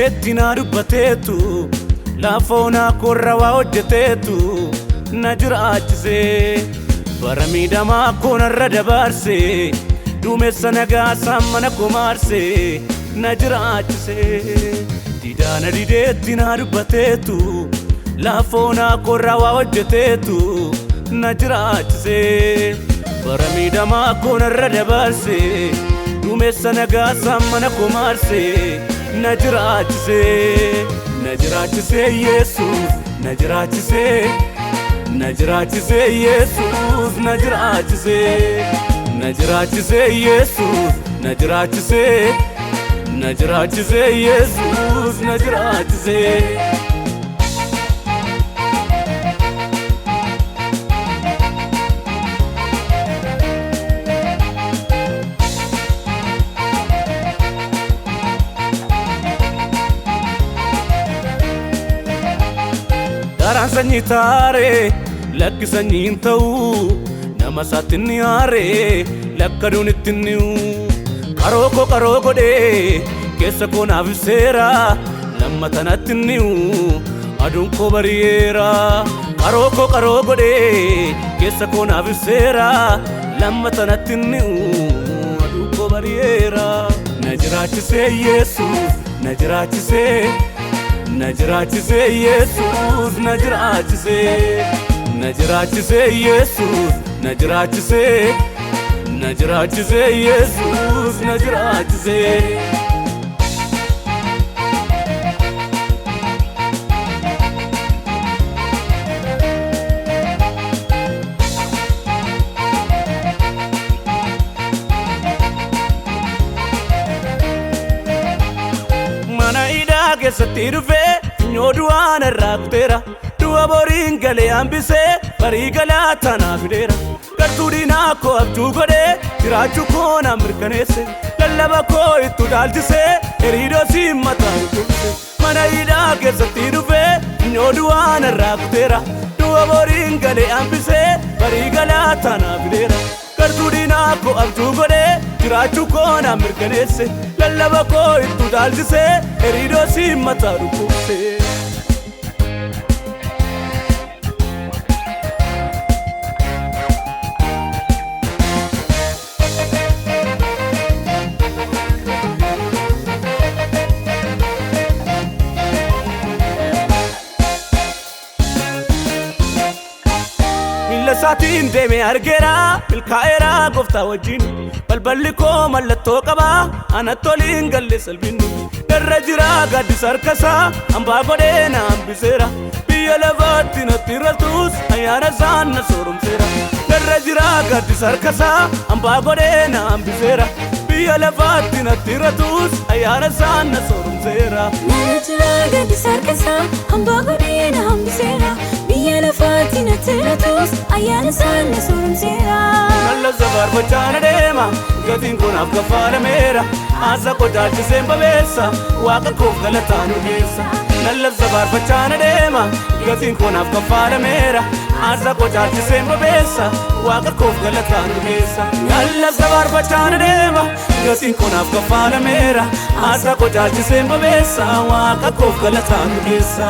dideetti na dubbateetu laafoona korrawaa hojjeteetu na jiraachisee bara miidhamaa koonarra dabarsee duumessa nagaasaan mana komaarsee na jiraachisee didaana dideetti na dubbateetu laafoona korrawaa hojjeteetu na jiraachisee bara miidhamaa koonarra dabarsee duumessa nagaasaan mana komaarsee na jiraachisee Yesus na jiraachisee Yesus na jiraachisee Yesus na jiraachisee Yesus na jiraachisee Daraan sanyii taaree lakki sanyiin ta'uu nama isaatti ni aaree lakka duunitti ni'u qaroo godhee keessa koo naaf ibseera lammatanatti ni'u aduun koo bari'eera qaroo godhee keessa koo naaf ibseera lammatanatti ni'u aduun koo bari'eera na jiraachisee Yesus na jiraachisee Yesus na jiraachisee Yesus na jiraachisee Yesus na jiraachisee mana idaa keessatti dhufee nyoo du'aan irraa kuteera du'a boriin galee hambisee barii galaataa naa fideera gartuu diinaa koo abjuu godhee jiraachuu koo na mirkaneesse lallaba koo itti dhaalchisee hiriidoosii mataa dhukkubse mana hidhaa keessatti dhufee nyoo du'aan irraa kuteera du'a boriin galee hambisee barii galaataa naa fideera gartuu diinaa koo abjuu godhee jiraachuu koo na mirkaneesse lallaba koo itti dhaalchisee hiriidoosii mataa dhukkubse Saatiin deemee argeera milkaa'eera gooftaa wajjin balballi koo mallattoo qaba anatti oliin galle salphinu irra jira gaaddisa harkasaa hambaa godhee na hambiseera biyya lafaatti natti irrattus ayyaana isaan na sooromseera irra jira gaaddisa harkasaa hambaa godhee na hambiseera biyya lafaatti natti irrattus ayyaana isaan na sooromseera irra jira gaaddisa harkasaa hambaa godhee na hambiseera biyya lafaatti natti irrattus ayyaana isaan na sooromseera Nallasa faarfachaa na deema gatiin kun naaf kaffalameera asa qotaachiseen babeessa waaqa koof galataa nu geessa Nallasa faarfachaa na deema gatiin kun naaf kaffalameera asa qotaachiseen babeessa waaqa koof galataa nu geessa Nallasa faarfachaa na deema gatiin kun naaf kaffalameera asa qotaachiseen babeessa waaqa koof galataa nu geessa